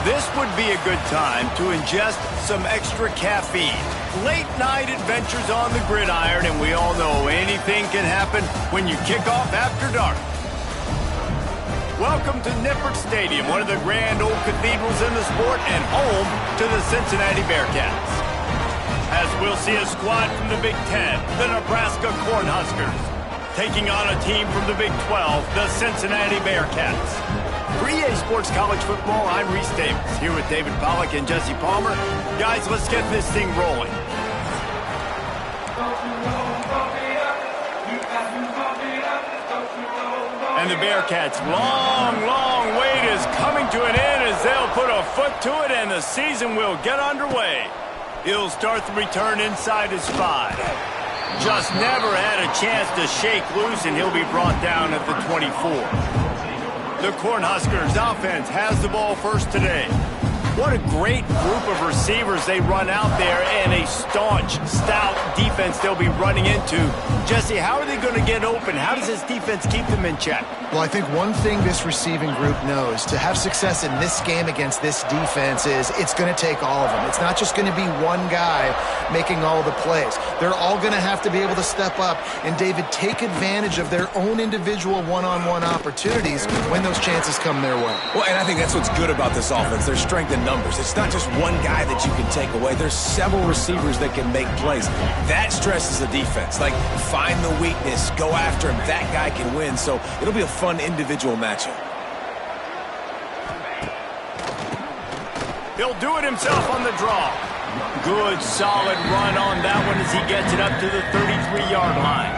This would be a good time to ingest some extra caffeine. Late night adventures on the gridiron, and we all know anything can happen when you kick off after dark. Welcome to Nippert Stadium, one of the grand old cathedrals in the sport and home to the Cincinnati Bearcats. As we'll see a squad from the Big Ten, the Nebraska Cornhuskers, taking on a team from the Big 12, the Cincinnati Bearcats. For EA Sports College Football, I'm Reese Davis, here with David Pollack and Jesse Palmer. Guys, let's get this thing rolling. And the Bearcats' long wait is coming to an end as they'll put a foot to it and the season will get underway. He'll start the return inside his 5. Just never had a chance to shake loose, and he'll be brought down at the 24. The Cornhuskers offense has the ball first today. What a great group of receivers they run out there, and a staunch, stout defense they'll be running into. Jesse, how are they going to get open? How does this defense keep them in check? Well, I think one thing this receiving group knows to have success in this game against this defense is it's going to take all of them. It's not just going to be one guy making all the plays. They're all going to have to be able to step up and, David, take advantage of their own individual one-on-one opportunities when those chances come their way. Well, and I think that's what's good about this offense. There's strength in numbers. It's not just one guy that you can take away. There's several receivers that can make plays. That stresses the defense. Like, find the weakness, go after him. That guy can win. So it'll be a fun individual matchup. He'll do it himself on the draw. Good, solid run on that one as he gets it up to the 33-yard line.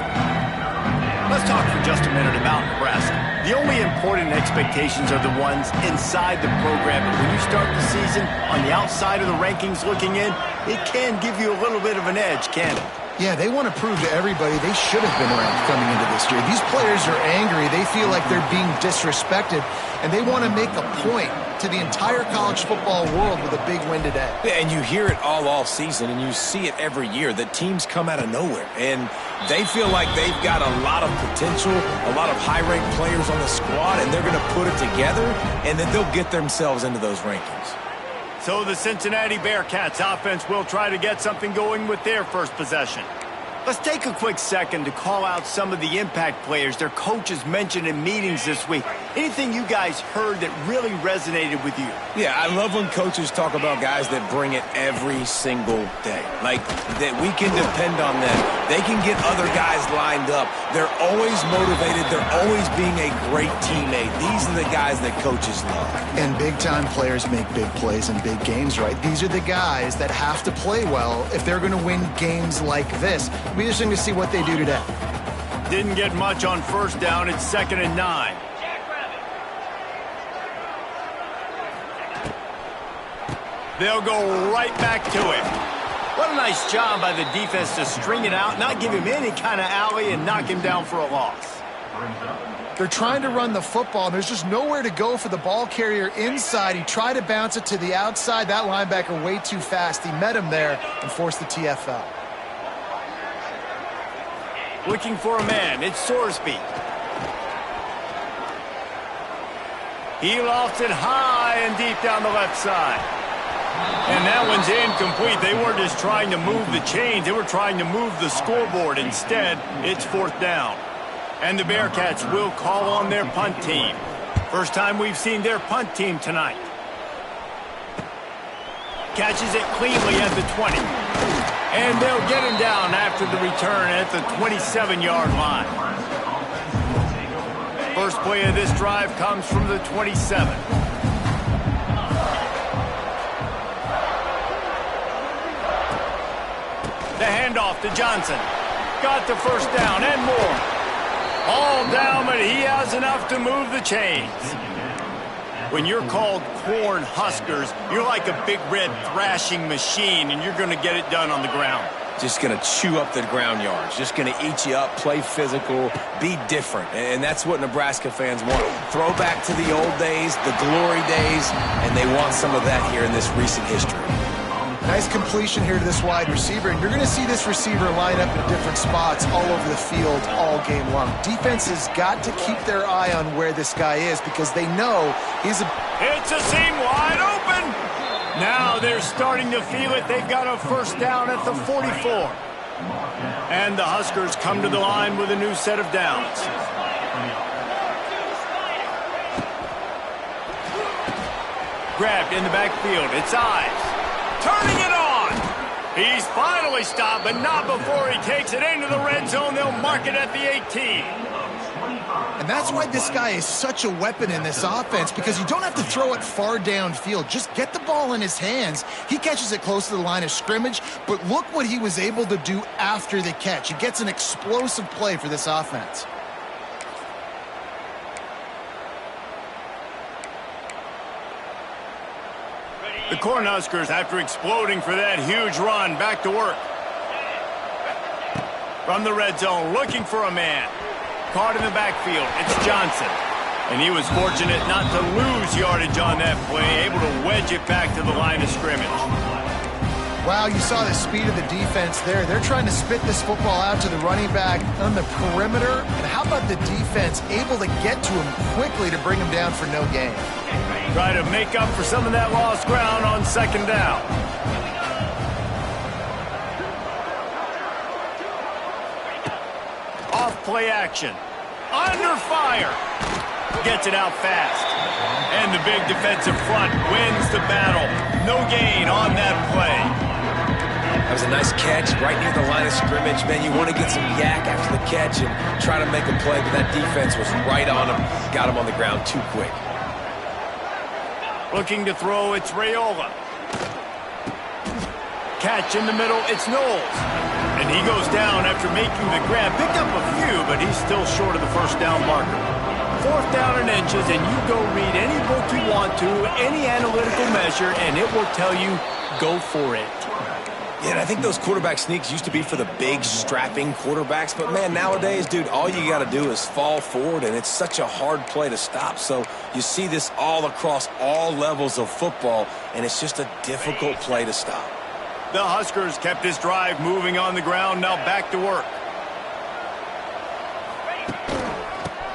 Let's talk for just a minute about Nebraska. The only important expectations are the ones inside the program. But when you start the season on the outside of the rankings looking in, it can give you a little bit of an edge, can't it? Yeah, they want to prove to everybody they should have been ranked coming into this year. These players are angry. They feel like they're being disrespected, and they want to make a point to the entire college football world with a big win today. Yeah, and you hear it all season, and you see it every year. The teams come out of nowhere, and they feel like they've got a lot of potential, a lot of high-ranked players on the squad, and they're going to put it together, and then they'll get themselves into those rankings. So the Cincinnati Bearcats offense will try to get something going with their first possession. Let's take a quick second to call out some of the impact players their coaches mentioned in meetings this week. Anything you guys heard that really resonated with you? Yeah, I love when coaches talk about guys that bring it every single day. Like, that we can depend on them. They can get other guys lined up. They're always motivated. They're always being a great teammate. These are the guys that coaches love. And big-time players make big plays in big games, right? These are the guys that have to play well if they're going to win games like this. It'll be interesting to see what they do today. Didn't get much on first down. It's 2nd and 9. They'll go right back to him. What a nice job by the defense to string it out, not give him any kind of alley, and knock him down for a loss. They're trying to run the football, and there's just nowhere to go for the ball carrier inside. He tried to bounce it to the outside. That linebacker way too fast. He met him there and forced the TFL. Looking for a man. It's Sorsby. He lofts it high and deep down the left side. And that one's incomplete. They weren't just trying to move the chains. They were trying to move the scoreboard. Instead, it's 4th down. And the Bearcats will call on their punt team. First time we've seen their punt team tonight. Catches it cleanly at the 20. And they'll get him down after the return at the 27-yard line. First play of this drive comes from the 27. The handoff to Johnson. Got the first down and more. All down, but he has enough to move the chains. When you're called Cornhuskers, you're like a big red thrashing machine, and you're going to get it done on the ground. Just going to chew up the ground yards. Just going to eat you up, play physical, be different. And that's what Nebraska fans want. Throw back to the old days, the glory days, and they want some of that here in this recent history. Nice completion here to this wide receiver, and you're going to see this receiver line up in different spots all over the field all game long. Defense has got to keep their eye on where this guy is because they know he's a... It's a seam wide open, Now they're starting to feel it. They've got a first down at the 44. And the Huskers come to the line with a new set of downs. Grabbed in the backfield. It's Eyes. Turning it on. He's finally stopped, but not before he takes it into the red zone. They'll mark it at the 18. And that's why this guy is such a weapon in this offense, because you don't have to throw it far downfield. Just get the ball in his hands. He catches it close to the line of scrimmage, but look what he was able to do after the catch. He gets an explosive play for this offense. The Cornhuskers, after exploding for that huge run, back to work. From the red zone, looking for a man. Caught in the backfield, it's Johnson. And he was fortunate not to lose yardage on that play, able to wedge it back to the line of scrimmage. Wow, you saw the speed of the defense there. They're trying to spit this football out to the running back on the perimeter. And how about the defense able to get to him quickly to bring him down for no gain? Try to make up for some of that lost ground on second down. Off play action. Under fire. Gets it out fast. And the big defensive front wins the battle. No gain on that play. That was a nice catch right near the line of scrimmage. Man, you want to get some yak after the catch and try to make a play, but that defense was right on him. Got him on the ground too quick. Looking to throw, it's Raiola. Catch in the middle, it's Knowles. And he goes down after making the grab. Picked up a few, but he's still short of the first down marker. Fourth down and inches, and you go read any book you want to, any analytical measure, and it will tell you, go for it. Yeah, and I think those quarterback sneaks used to be for the big, strapping quarterbacks. But, man, nowadays, dude, all you got to do is fall forward, and it's such a hard play to stop. So you see this all across all levels of football, and it's just a difficult play to stop. The Huskers kept this drive moving on the ground, now back to work.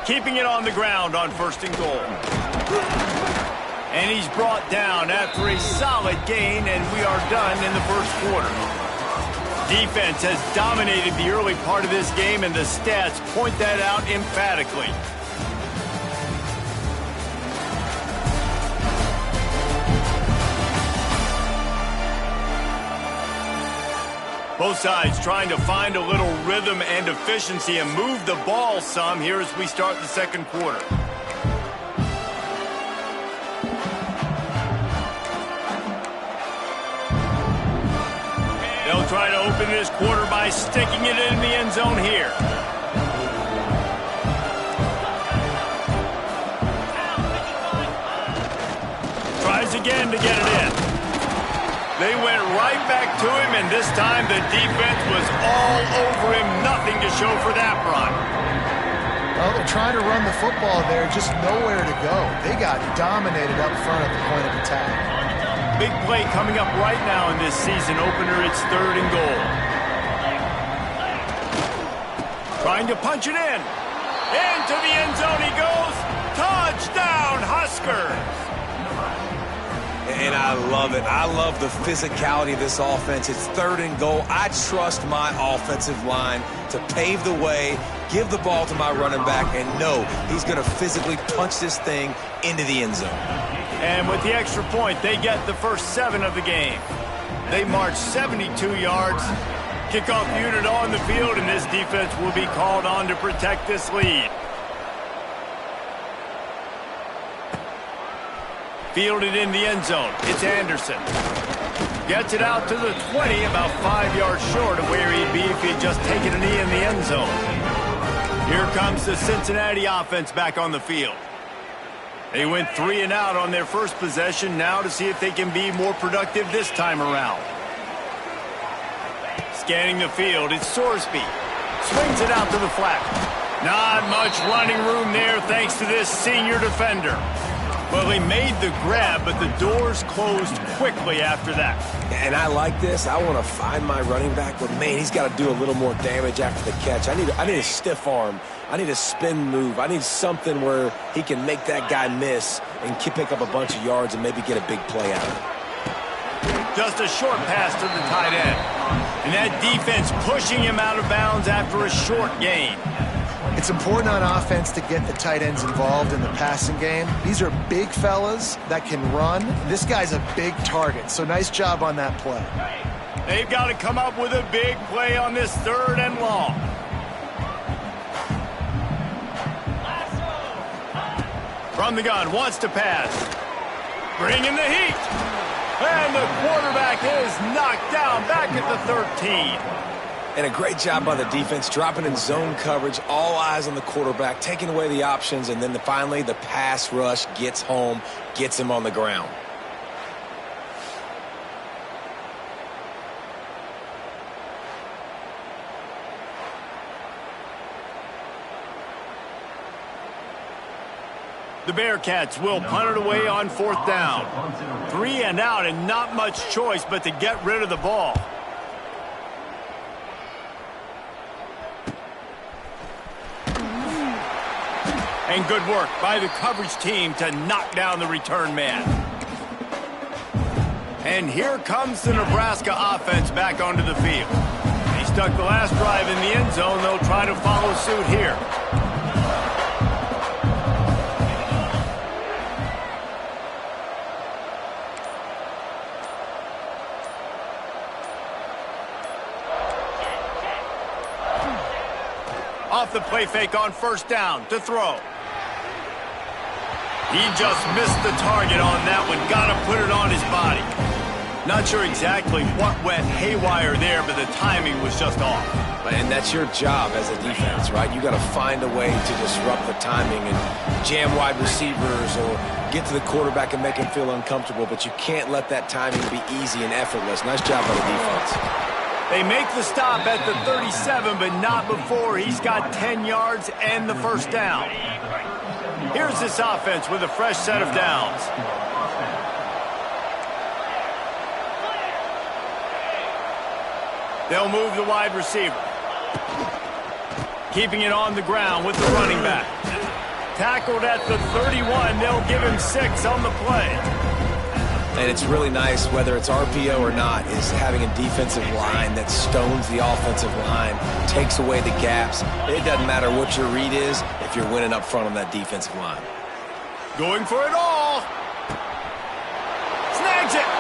Keeping it on the ground on first and goal. And he's brought down after a solid gain, and we are done in the first quarter. Defense has dominated the early part of this game, and the stats point that out emphatically. Both sides trying to find a little rhythm and efficiency and move the ball some here as we start the second quarter. They'll try to open this quarter by sticking it in the end zone here. Tries again to get it in. They went right back to him, and this time the defense was all over him. Nothing to show for that run. Well, they're trying to run the football there, just nowhere to go. They got dominated up front at the point of attack. Big play coming up right now in this season opener. It's third and goal. Trying to punch it in. Into the end zone he goes. Touchdown, Huskers. And I love it. I love the physicality of this offense. It's third and goal. I trust my offensive line to pave the way, give the ball to my running back, and know he's going to physically punch this thing into the end zone. And with the extra point, they get the first 7 of the game. They march 72 yards. Kickoff unit on the field, and this defense will be called on to protect this lead. Fielded in the end zone. It's Anderson. Gets it out to the 20, about 5 yards short of where he'd be if he'd just taken a knee in the end zone. Here comes the Cincinnati offense back on the field. They went 3 and out on their first possession, now to see if they can be more productive this time around. Scanning the field, it's Sorsby. Swings it out to the flat. Not much running room there thanks to this senior defender. Well, he made the grab, but the doors closed quickly after that. And I like this. I want to find my running back, but, man, he's got to do a little more damage after the catch. I need a stiff arm. I need a spin move. I need something where he can make that guy miss and pick up a bunch of yards and maybe get a big play out of it. Just a short pass to the tight end. And that defense pushing him out of bounds after a short gain. It's important on offense to get the tight ends involved in the passing game. These are big fellas that can run. This guy's a big target, so nice job on that play. They've got to come up with a big play on this 3rd and long. From the gun, wants to pass. Bringing the heat. And the quarterback is knocked down back at the 13. And a great job by the defense, dropping in zone coverage, all eyes on the quarterback, taking away the options, and then finally the pass rush gets home, gets him on the ground. The Bearcats will punt it away on 4th down. 3 and out, and not much choice but to get rid of the ball. And good work by the coverage team to knock down the return man. And here comes the Nebraska offense back onto the field. They stuck the last drive in the end zone. They'll try to follow suit here. Off the play fake on 1st down to throw. He just missed the target on that one. Got to put it on his body. Not sure exactly what went haywire there, but the timing was just off. And that's your job as a defense, right? You got to find a way to disrupt the timing and jam wide receivers or get to the quarterback and make him feel uncomfortable, but you can't let that timing be easy and effortless. Nice job by the defense. They make the stop at the 37, but not before he's got 10 yards and the 1st down. Here's this offense with a fresh set of downs. They'll move the wide receiver. Keeping it on the ground with the running back. Tackled at the 31. They'll give him 6 on the play. And it's really nice, whether it's RPO or not, is having a defensive line that stones the offensive line, takes away the gaps. It doesn't matter what your read is if you're winning up front on that defensive line. Going for it all. Snags it.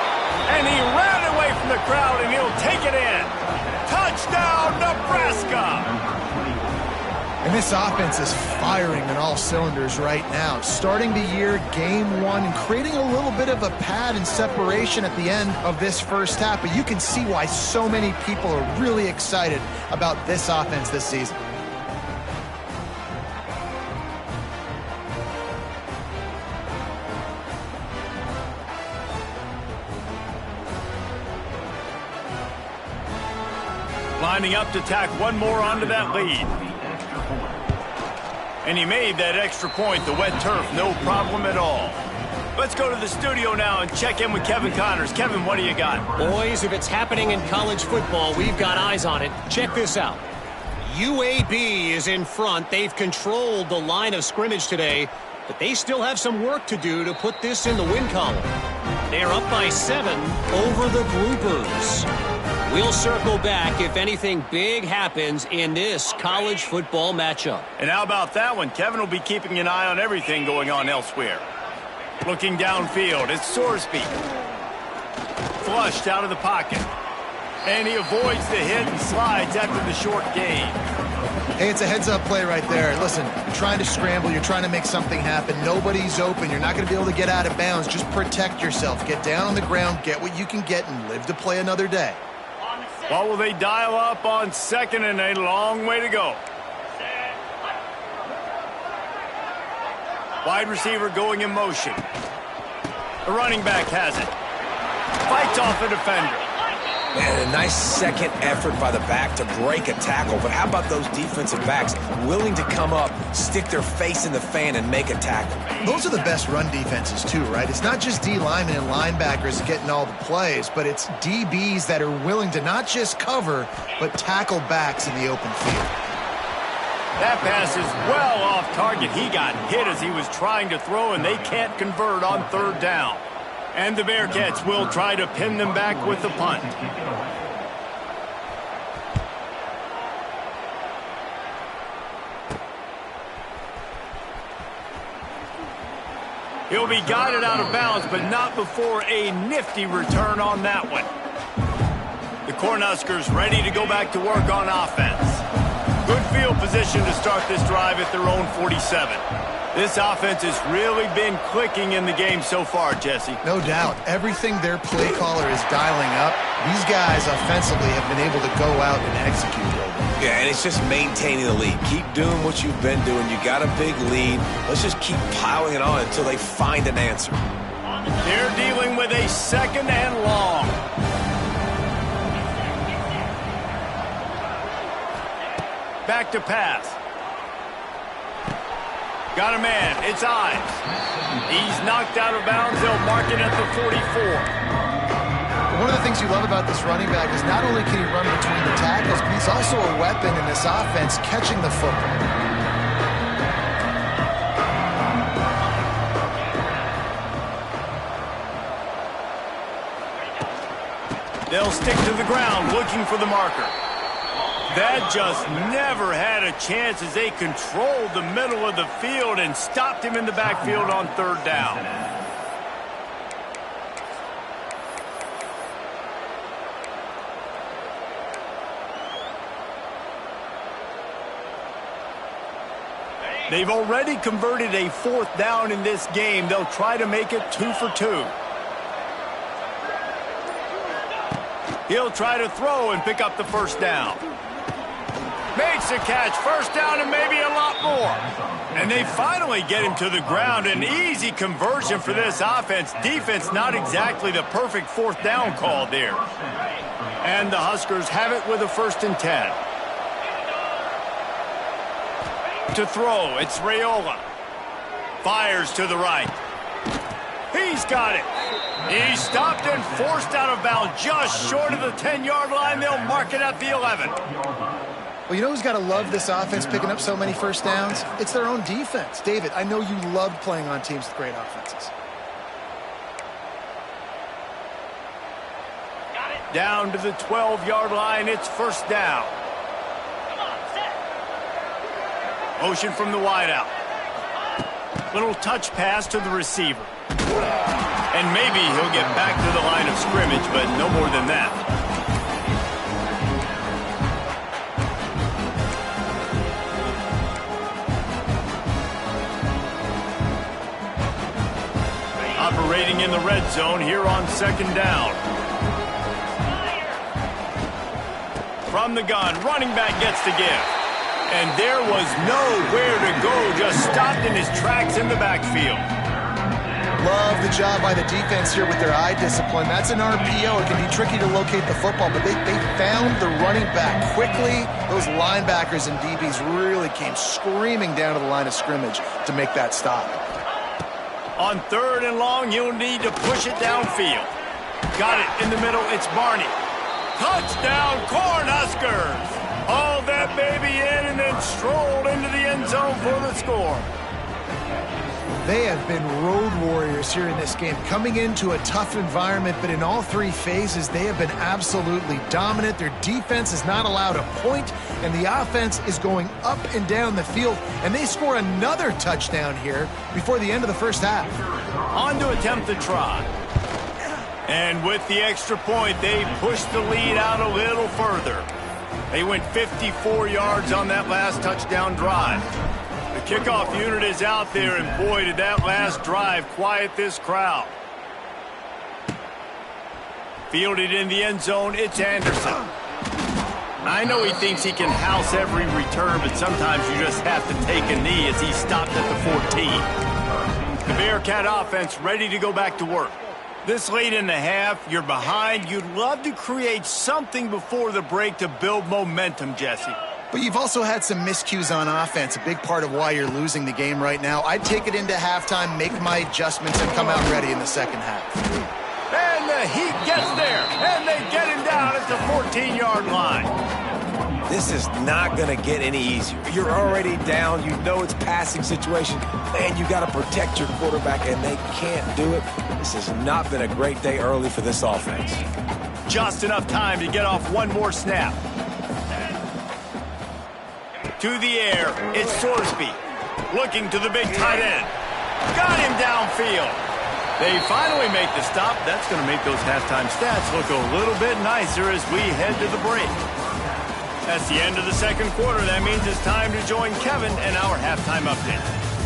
And he ran away from the crowd, and he'll take it in. Touchdown, Nebraska. And this offense is firing on all cylinders right now. Starting the year, game 1, and creating a little bit of a pad and separation at the end of this 1st half. But you can see why so many people are really excited about this offense this season. Lining up to tack one more onto that lead. And he made that extra point, the wet turf, no problem at all. Let's go to the studio now and check in with Kevin Connors. Kevin, what do you got? Boys, if it's happening in college football, we've got eyes on it. Check this out. UAB is in front. They've controlled the line of scrimmage today, but they still have some work to do to put this in the win column. They're up by 7 over the Groupers. We'll circle back if anything big happens in this college football matchup. And how about that one? Kevin will be keeping an eye on everything going on elsewhere. Looking downfield, it's Sorsby. Flushed out of the pocket. And he avoids the hit and slides after the short gain. Hey, it's a heads-up play right there. Listen, you're trying to scramble. You're trying to make something happen. Nobody's open. You're not going to be able to get out of bounds. Just protect yourself. Get down on the ground, get what you can get, and live to play another day. What will they dial up on 2nd and a long way to go? Wide receiver going in motion. The running back has it. Fights off a defender. And a nice second effort by the back to break a tackle. But how about those defensive backs willing to come up, stick their face in the fan, and make a tackle? Those are the best run defenses, too, right? It's not just D linemen and linebackers getting all the plays, but it's DBs that are willing to not just cover, but tackle backs in the open field. That pass is well off target. He got hit as he was trying to throw, and they can't convert on 3rd down. And the Bearcats will try to pin them back with the punt. He'll be guided out of bounds, but not before a nifty return on that one. The Cornhuskers ready to go back to work on offense. Good field position to start this drive at their own 47. This offense has really been clicking in the game so far, Jesse. No doubt. Everything their play caller is dialing up, these guys offensively have been able to go out and execute. Yeah, and it's just maintaining the lead. Keep doing what you've been doing. You got a big lead. Let's just keep piling it on until they find an answer. They're dealing with a 2nd and long. Back to pass. Got a man. It's Ives. He's knocked out of bounds. They'll mark it at the 44. One of the things you love about this running back is not only can he run between the tackles, but he's also a weapon in this offense catching the football. They'll stick to the ground looking for the marker. That just never had a chance as they controlled the middle of the field and stopped him in the backfield on 3rd down. They've already converted a 4th down in this game. They'll try to make it 2 for 2. He'll try to throw and pick up the 1st down. Makes a catch, 1st down and maybe a lot more. And they finally get him to the ground. An easy conversion for this offense. Defense not exactly the perfect 4th down call there. And the Huskers have it with a 1st and 10. To throw, it's Raiola. Fires to the right. He's got it. He's stopped and forced out of bounds just short of the 10-yard line. They'll mark it at the 11. Well, you know who's got to love this offense picking up so many 1st downs? It's their own defense. David, I know you loved playing on teams with great offenses. Down to the 12-yard line, it's 1st down. Motion from the wideout. Little touch pass to the receiver. And maybe he'll get back to the line of scrimmage, but no more than that. Operating in the red zone here on 2nd down. From the gun, running back gets the give. And there was nowhere to go, just stopped in his tracks in the backfield. Love the job by the defense here with their eye discipline. That's an RPO. It can be tricky to locate the football, but they found the running back quickly. Those linebackers and DBs really came screaming down to the line of scrimmage to make that stop. On 3rd and long, you'll need to push it downfield. Got it in the middle. It's Barney. Touchdown, Cornhuskers! Hauled that baby in and then strolled into the end zone for the score. They have been road warriors here in this game, coming into a tough environment, but in all 3 phases, they have been absolutely dominant. Their defense is not allowed a point, and the offense is going up and down the field, and they score another touchdown here before the end of the 1st half. On to attempt the try. And with the extra point, they push the lead out a little further. They went 54 yards on that last touchdown drive. The kickoff unit is out there, and boy, did that last drive quiet this crowd. Fielded in the end zone, it's Anderson. I know he thinks he can house every return, but sometimes you just have to take a knee as he stopped at the 14. The Bearcat offense ready to go back to work. This late in the half, you're behind. You'd love to create something before the break to build momentum, Jesse. But you've also had some miscues on offense, a big part of why you're losing the game right now. I'd take it into halftime, make my adjustments, and come out ready in the 2nd half. And the Heat gets there, and they get him down at the 14-yard line. This is not going to get any easier. You're already down. You know it's passing situation. And you got to protect your quarterback, and they can't do it. This has not been a great day early for this offense. Just enough time to get off one more snap. To the air, it's Sorsby. Looking to the big tight end. Got him downfield. They finally make the stop. That's going to make those halftime stats look a little bit nicer as we head to the break. That's the end of the second quarter. That means it's time to join Kevin and our halftime update.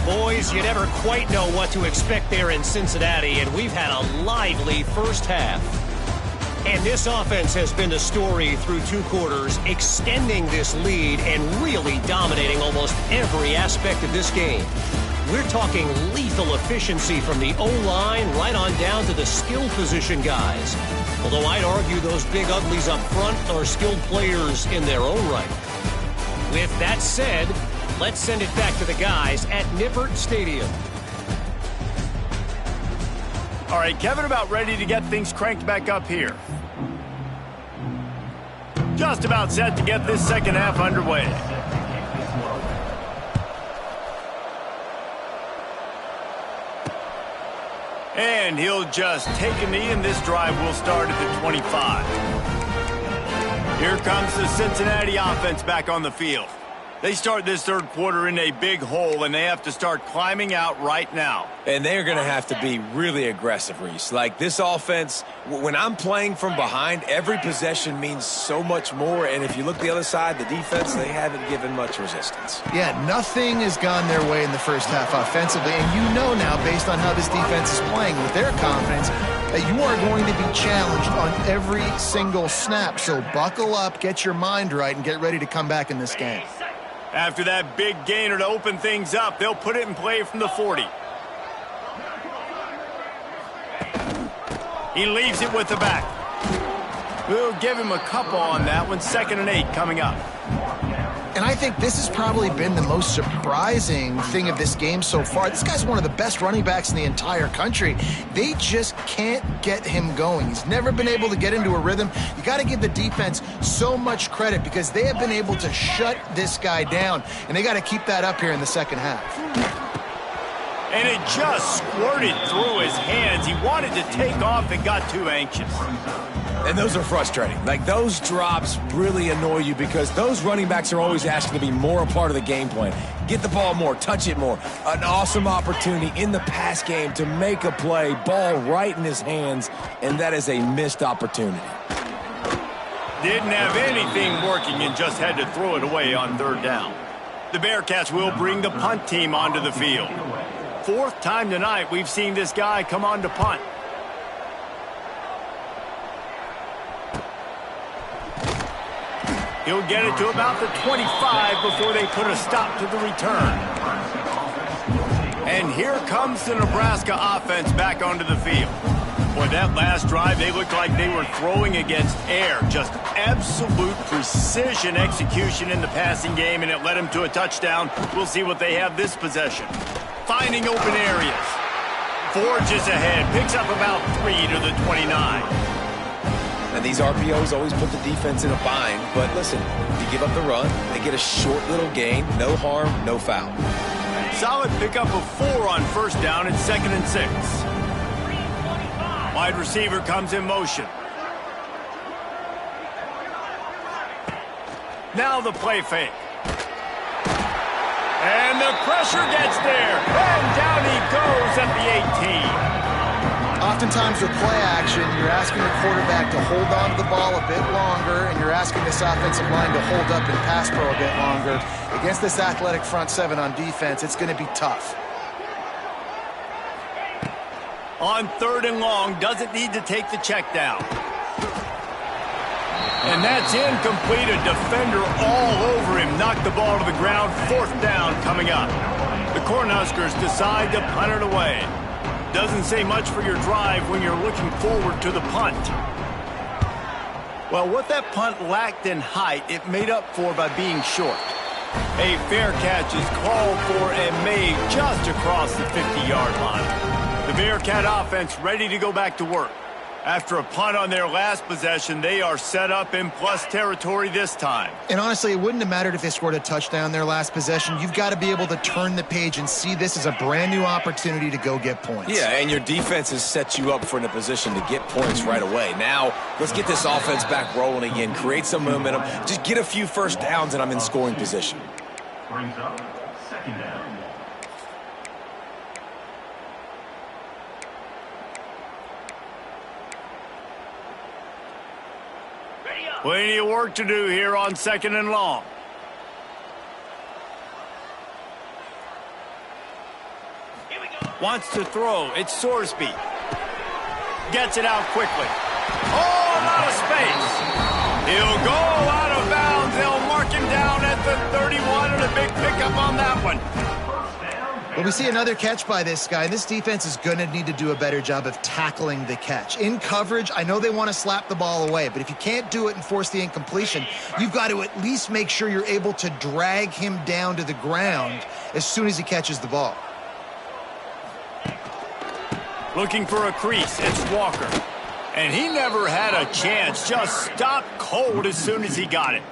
Boys, you never quite know what to expect there in Cincinnati, and we've had a lively first half. And this offense has been the story through 2 quarters, extending this lead and really dominating almost every aspect of this game. We're talking lethal efficiency from the O-line right on down to the skill position guys. Although I'd argue those big uglies up front are skilled players in their own right. With that said, let's send it back to the guys at Nippert Stadium. All right, Kevin, about ready to get things cranked back up here. Just about set to get this second half underway. And he'll just take a knee, and this drive will start at the 25. Here comes the Cincinnati offense back on the field. They start this third quarter in a big hole, and they have to start climbing out right now. And they're going to have to be really aggressive, Reese. Like, this offense, when I'm playing from behind, every possession means so much more. And if you look the other side, the defense, they haven't given much resistance. Yeah, nothing has gone their way in the first half offensively. And you know now, based on how this defense is playing with their confidence, that you are going to be challenged on every single snap. So buckle up, get your mind right, and get ready to come back in this game. After that big gainer to open things up, they'll put it in play from the 40. He leaves it with the back. We'll give him a couple on that one. 2nd and 8 coming up. And I think this has probably been the most surprising thing of this game so far. This guy's one of the best running backs in the entire country. They just can't get him going. He's never been able to get into a rhythm. You got to give the defense so much credit because they have been able to shut this guy down, and they got to keep that up here in the second half. And it just squirted through his hands. He wanted to take off and got too anxious. And those are frustrating. Like, those drops really annoy you because those running backs are always asking to be more a part of the game plan. Get the ball more, touch it more. An awesome opportunity in the pass game to make a play, ball right in his hands, and that is a missed opportunity. Didn't have anything working and just had to throw it away on 3rd down. The Bearcats will bring the punt team onto the field. 4th time tonight we've seen this guy come on to punt. He'll get it to about the 25 before they put a stop to the return. And here comes the Nebraska offense back onto the field. Boy, that last drive, they looked like they were throwing against air. Just absolute precision execution in the passing game, and it led them to a touchdown. We'll see what they have this possession. Finding open areas. Forges ahead, picks up about 3 to the 29. And these RPOs always put the defense in a bind. But listen, if you give up the run, they get a short little gain. No harm, no foul. Solid pickup of 4 on 1st down and 2nd and 6. Wide receiver comes in motion. Now the play fake. And the pressure gets there. And down he goes at the 18. Oftentimes with play action, you're asking the quarterback to hold on to the ball a bit longer, and you're asking this offensive line to hold up in pass pro a bit longer. Against this athletic front 7 on defense, it's going to be tough. On 3rd and long, doesn't need to take the check down. And that's incomplete. A defender all over him. Knocked the ball to the ground. 4th down coming up. The Cornhuskers decide to punt it away. Doesn't say much for your drive when you're looking forward to the punt. Well, what that punt lacked in height, it made up for by being short. A fair catch is called for and made just across the 50-yard line. The Bearcat offense ready to go back to work. After a punt on their last possession, they are set up in plus territory this time. And honestly, it wouldn't have mattered if they scored a touchdown their last possession. You've got to be able to turn the page and see this as a brand new opportunity to go get points. Yeah, and your defense has set you up for in a position to get points right away. Now, let's get this offense back rolling again, create some momentum, just get a few first downs, and I'm in scoring position. Brings up second down. Plenty of work to do here on 2nd and long. Wants to throw. It's Sorsby. Gets it out quickly. Oh, a lot of space. He'll go out of bounds. They'll mark him down at the 31, and a big pickup on that one. But we see another catch by this guy. This defense is going to need to do a better job of tackling the catch. In coverage, I know they want to slap the ball away, but if you can't do it and force the incompletion, you've got to at least make sure you're able to drag him down to the ground as soon as he catches the ball. Looking for a crease. It's Walker. And he never had a chance. Just stopped cold as soon as he got it.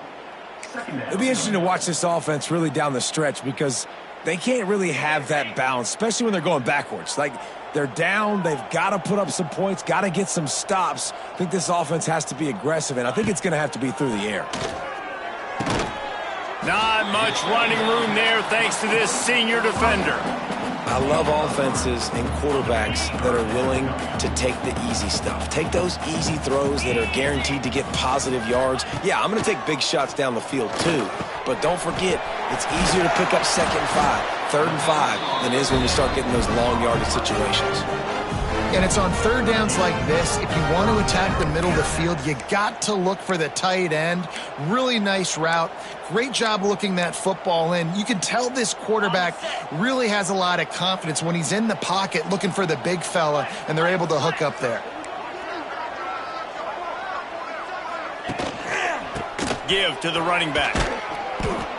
It'll be interesting to watch this offense really down the stretch because they can't really have that balance, especially when they're going backwards. Like, they're down, they've got to put up some points, got to get some stops. I think this offense has to be aggressive, and I think it's going to have to be through the air. Not much running room there thanks to this senior defender. I love offenses and quarterbacks that are willing to take the easy stuff. Take those easy throws that are guaranteed to get positive yards. Yeah, I'm going to take big shots down the field too. But don't forget, it's easier to pick up 2nd and 5, 3rd and 5 than it is when you start getting those long yardage situations. And it's on 3rd downs like this. If you want to attack the middle of the field, you got to look for the tight end. Really nice route. Great job looking that football in. You can tell this quarterback really has a lot of confidence when he's in the pocket looking for the big fella, and they're able to hook up there. Give to the running back.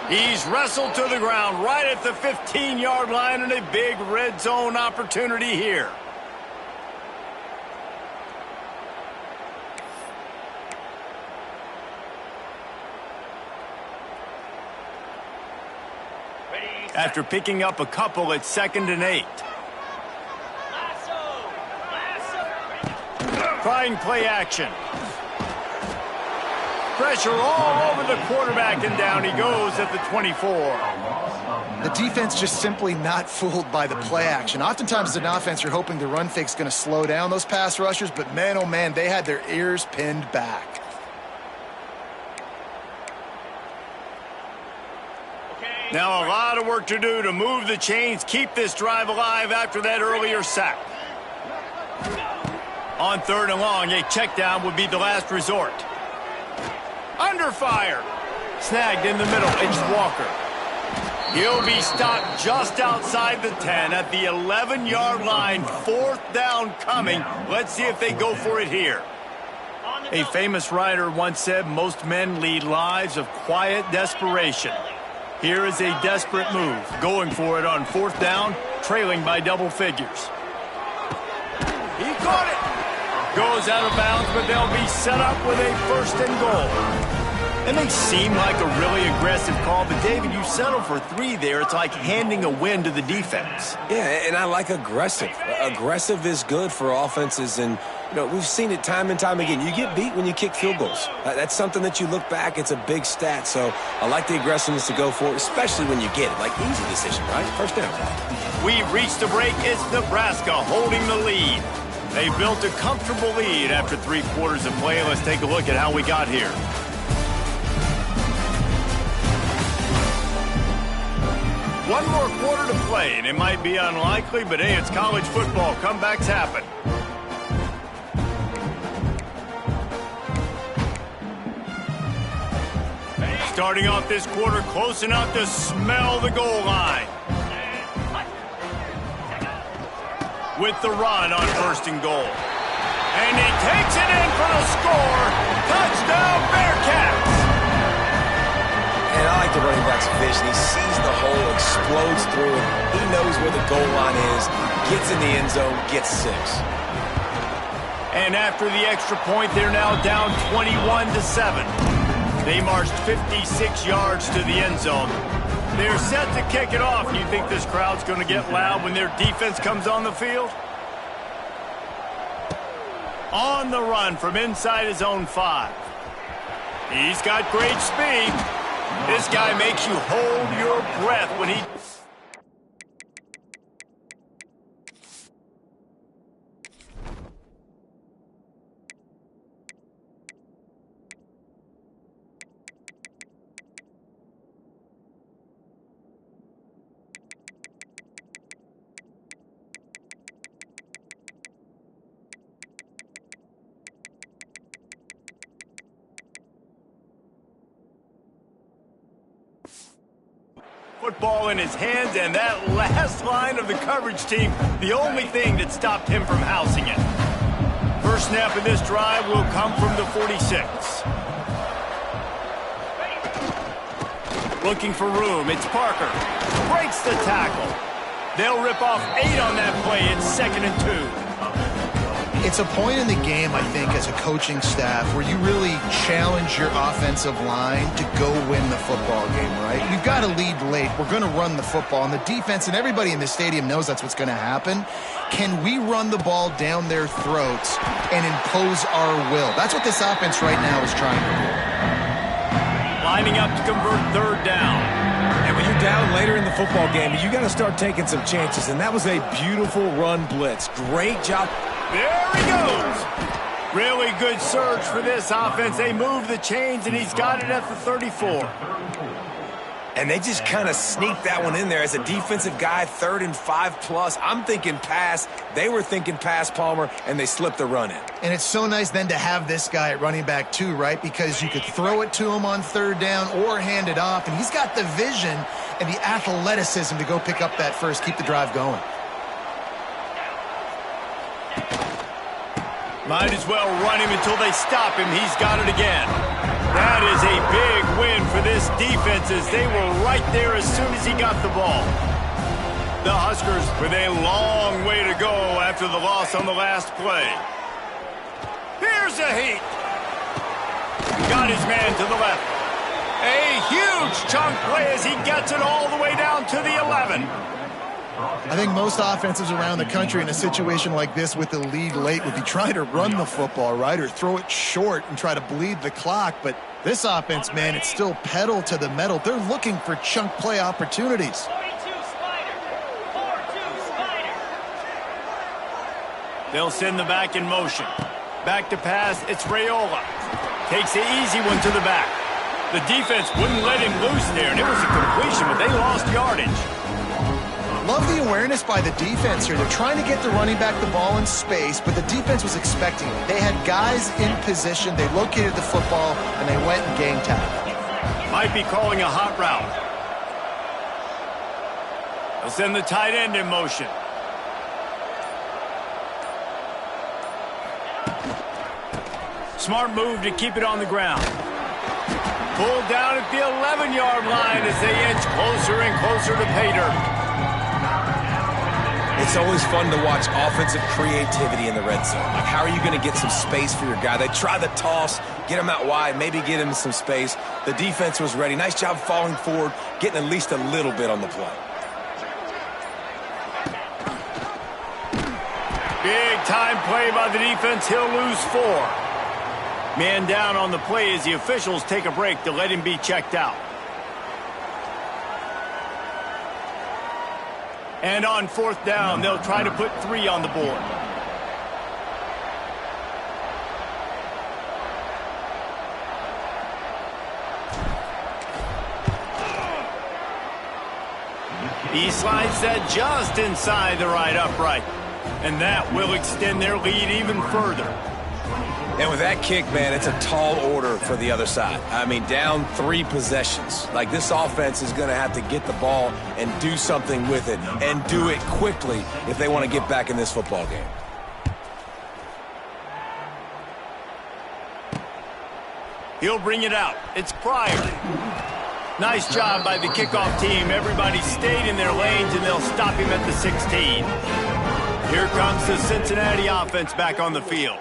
He's wrestled to the ground right at the 15-yard line, and a big red zone opportunity here. After picking up a couple at 2nd and 8. Trying play action. Pressure all over the quarterback, and down he goes at the 24. The defense just simply not fooled by the play action. Oftentimes as an offense, you're hoping the run fake's going to slow down those pass rushers, but man, oh man, they had their ears pinned back. Now a lot of work to do to move the chains, keep this drive alive after that earlier sack. On 3rd and long, a check down would be the last resort. Under fire. Snagged in the middle. It's Walker. He'll be stopped just outside the 10 at the 11-yard line. 4th down coming. Let's see if they go for it here. A famous writer once said, most men lead lives of quiet desperation. Here is a desperate move, going for it on 4th down, trailing by double figures. He caught it. Goes out of bounds, but they'll be set up with a 1st and goal. It may seem like a really aggressive call, but David, you settle for 3 there. It's like handing a win to the defense. Yeah, and I like aggressive. Aggressive is good for offenses, and you know, we've seen it time and time again. You get beat when you kick field goals. That's something that you look back, it's a big stat. So I like the aggressiveness to go for it, especially when you get it. Like, easy decision, right? 1st down. We've reached a break. It's Nebraska holding the lead. They built a comfortable lead after 3 quarters of play. Let's take a look at how we got here. One more quarter to play, and it might be unlikely, but hey, it's college football. Comebacks happen. Starting off this quarter close enough to smell the goal line. With the run on 1st and goal. And he takes it in for the score. Touchdown, Bearcats! And I like the running back's vision. He sees the hole, explodes through it. He knows where the goal line is, gets in the end zone, gets 6. And after the extra point, they're now down 21-7. They marched 56 yards to the end zone. They're set to kick it off. You think this crowd's going to get loud when their defense comes on the field? On the run from inside his own 5. He's got great speed. This guy makes you hold your breath when he... Football in his hands, and that last line of the coverage team, the only thing that stopped him from housing it. First snap of this drive will come from the 46. Looking for room, it's Parker. Breaks the tackle. They'll rip off 8 on that play. It's 2nd and 2. It's a point in the game, I think, as a coaching staff where you really challenge your offensive line to go win the football game, right? We've got to lead late. We're going to run the football. And the defense and everybody in the stadium knows that's what's going to happen. Can we run the ball down their throats and impose our will? That's what this offense right now is trying to do. Lining up to convert 3rd down. And when you're down later in the football game, you got to start taking some chances. And that was a beautiful run blitz. Great job. There he goes. Really good surge for this offense. They move the chains, and he's got it at the 34. And they just kind of sneaked that one in there as a defensive guy, 3rd and 5+. I'm thinking pass. They were thinking pass, Palmer, and they slipped the run in. And it's so nice then to have this guy at running back too, right? Because you could throw it to him on 3rd down or hand it off, and he's got the vision and the athleticism to go pick up that first, keep the drive going. Might as well run him until they stop him. He's got it again. That is a big win for this defense as they were right there as soon as he got the ball. The Huskers with a long way to go after the loss on the last play. Here's a heat. Got his man to the left. A huge chunk play as he gets it all the way down to the 11. I think most offenses around the country in a situation like this with the lead late would be trying to run the football, right, or throw it short and try to bleed the clock. But this offense, man, it's still pedal to the metal. They're looking for chunk play opportunities. They'll send the back in motion. Back to pass, it's AALoA. Takes the easy one to the back. The defense wouldn't let him loose there, and it was a completion, but they lost yardage. Love the awareness by the defense here. They're trying to get the running back the ball in space, but the defense was expecting it. They had guys in position. They located the football, and they went and gang tackled. Might be calling a hot route. They'll send the tight end in motion. Smart move to keep it on the ground. Pulled down at the 11-yard line as they inch closer and closer to pay dirt. It's always fun to watch offensive creativity in the red zone. Like, how are you going to get some space for your guy? They try the toss, get him out wide, maybe get him some space. The defense was ready. Nice job falling forward, getting at least a little bit on the play. Big time play by the defense. He'll lose 4. Man down on the play as the officials take a break to let him be checked out. And on 4th down, they'll try to put 3 on the board. He slides that just inside the right upright. And that will extend their lead even further. And with that kick, man, it's a tall order for the other side. I mean, down 3 possessions. Like, this offense is going to have to get the ball and do something with it, and do it quickly if they want to get back in this football game. He'll bring it out. It's Pryor. Nice job by the kickoff team. Everybody stayed in their lanes, and they'll stop him at the 16. Here comes the Cincinnati offense back on the field.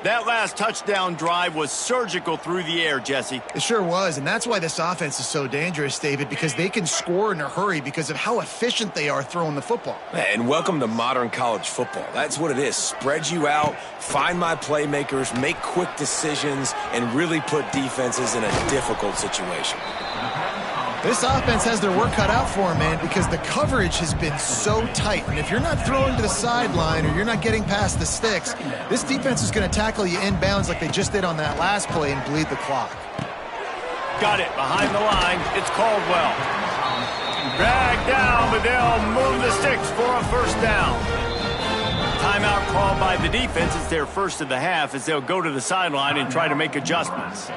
That last touchdown drive was surgical through the air, Jesse. It sure was, and that's why this offense is so dangerous, David, because they can score in a hurry because of how efficient they are throwing the football. And welcome to modern college football. That's what it is. Spread you out, find my playmakers, make quick decisions, and really put defenses in a difficult situation. This offense has their work cut out for them, man, because the coverage has been so tight. And if you're not throwing to the sideline or you're not getting past the sticks, this defense is going to tackle you inbounds like they just did on that last play and bleed the clock. Got it behind the line. It's Caldwell. Dragged down, but they'll move the sticks for a first down. Timeout called by the defense. It's their first of the half as they'll go to the sideline and try to make adjustments.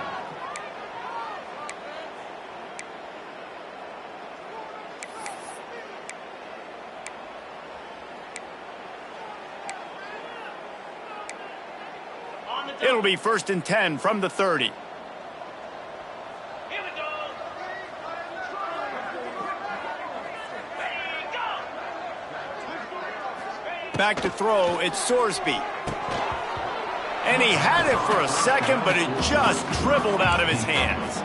It'll be 1st and 10 from the 30. Back to throw, it's Sorsby. And he had it for a second, but it just dribbled out of his hands.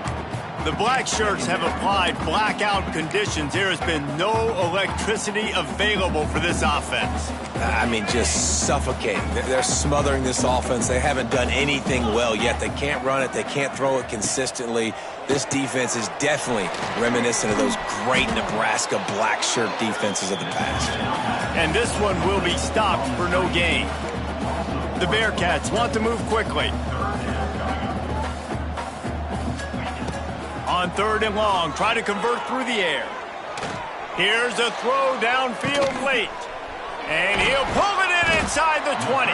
The black shirts have applied blackout conditions. There has been no electricity available for this offense. I mean, just suffocating. They're smothering this offense. They haven't done anything well yet. They can't run it. They can't throw it consistently. This defense is definitely reminiscent of those great Nebraska black shirt defenses of the past. And this one will be stopped for no gain. The Bearcats want to move quickly. On 3rd and long, try to convert through the air. Here's a throw downfield late. And he'll pull it in inside the 20.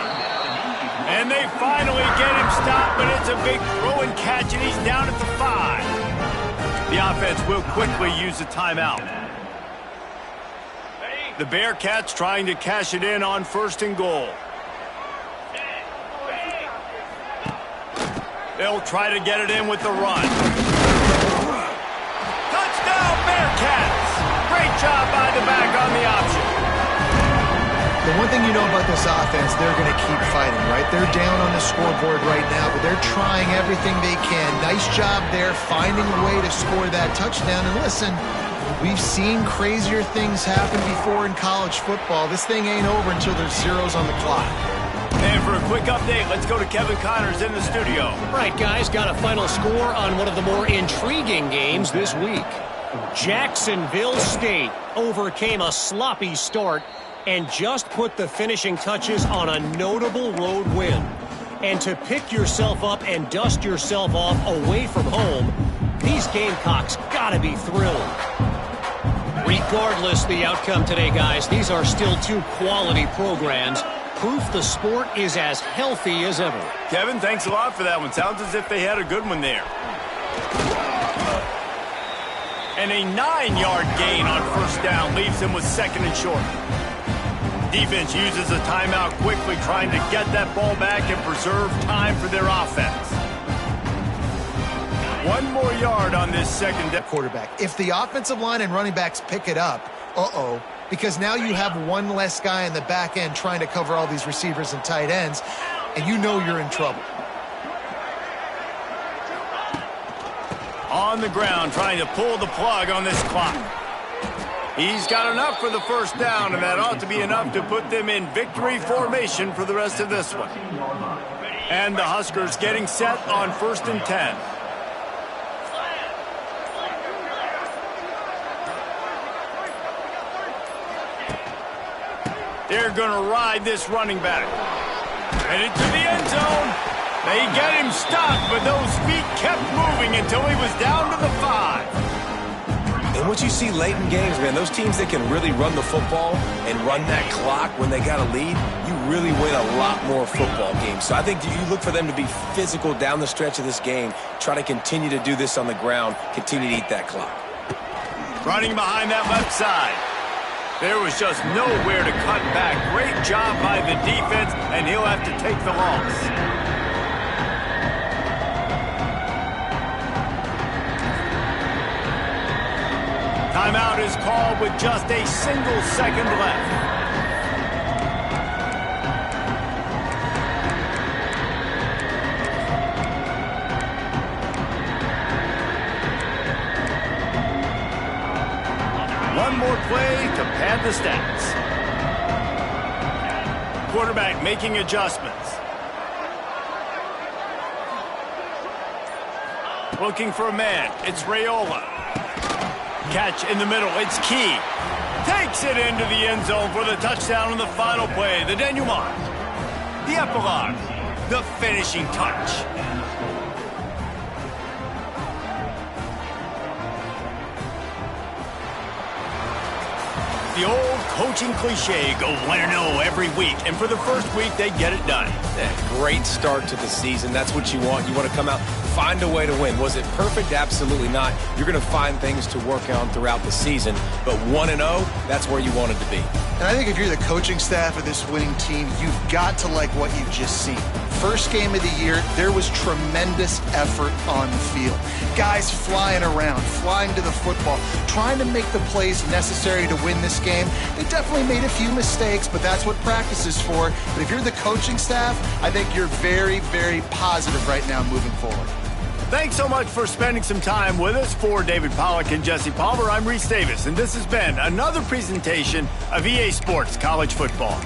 And they finally get him stopped, but it's a big throw and catch, and he's down at the 5. The offense will quickly use a timeout. The Bearcats trying to cash it in on 1st and goal. They'll try to get it in with the run. Touchdown, Bearcats! Great job by the back on the option. The one thing you know about this offense, they're going to keep fighting, right? They're down on the scoreboard right now, but they're trying everything they can. Nice job there, finding a way to score that touchdown. And listen, we've seen crazier things happen before in college football. This thing ain't over until there's zeros on the clock. And for a quick update, let's go to Kevin Connors in the studio. Right, guys, got a final score on one of the more intriguing games this week. Jacksonville State overcame a sloppy start and just put the finishing touches on a notable road win. And to pick yourself up and dust yourself off away from home, these Gamecocks gotta be thrilled. Regardless the outcome today, guys, these are still two quality programs. Proof the sport is as healthy as ever. Kevin, thanks a lot for that one. Sounds as if they had a good one there. And a 9-yard gain on 1st down leaves him with 2nd and short. Defense uses a timeout quickly, trying to get that ball back and preserve time for their offense. 1 more yard on this 2nd down. Quarterback. If the offensive line and running backs pick it up, because now you have one less guy in the back end trying to cover all these receivers and tight ends, and you know you're in trouble. On the ground, trying to pull the plug on this clock. He's got enough for the 1st down, and that ought to be enough to put them in victory formation for the rest of this one. And the Huskers getting set on 1st and 10. They're going to ride this running back. And into the end zone. They get him stopped, but those feet kept moving until he was down to the 5. And what you see late in games, man, those teams that can really run the football and run that clock when they got a lead, you really win a lot more football games. So I think you look for them to be physical down the stretch of this game, try to continue to do this on the ground, continue to eat that clock. Running behind that left side. There was just nowhere to cut back. Great job by the defense, and he'll have to take the loss. Timeout is called with just a single second left. and the stats. Quarterback making adjustments. Looking for a man. It's AALoA. Catch in the middle. It's Key. Takes it into the end zone for the touchdown on the final play. The denouement. The epilogue. The finishing touch. The old coaching cliche, go 1-0 every week, and for the first week, they get it done. Yeah, great start to the season. That's what you want. You want to come out, find a way to win. Was it perfect? Absolutely not. You're going to find things to work on throughout the season, but 1-0, that's where you wanted to be. And I think if you're the coaching staff of this winning team, you've got to like what you've just seen. First game of the year, there was tremendous effort on the field. Guys flying around, flying to the football, trying to make the plays necessary to win this game. They definitely made a few mistakes, but that's what practice is for. But if you're the coaching staff, I think you're very, very positive right now moving forward. Thanks so much for spending some time with us. For David Pollack and Jesse Palmer, I'm Reese Davis, and this has been another presentation of EA Sports College Football.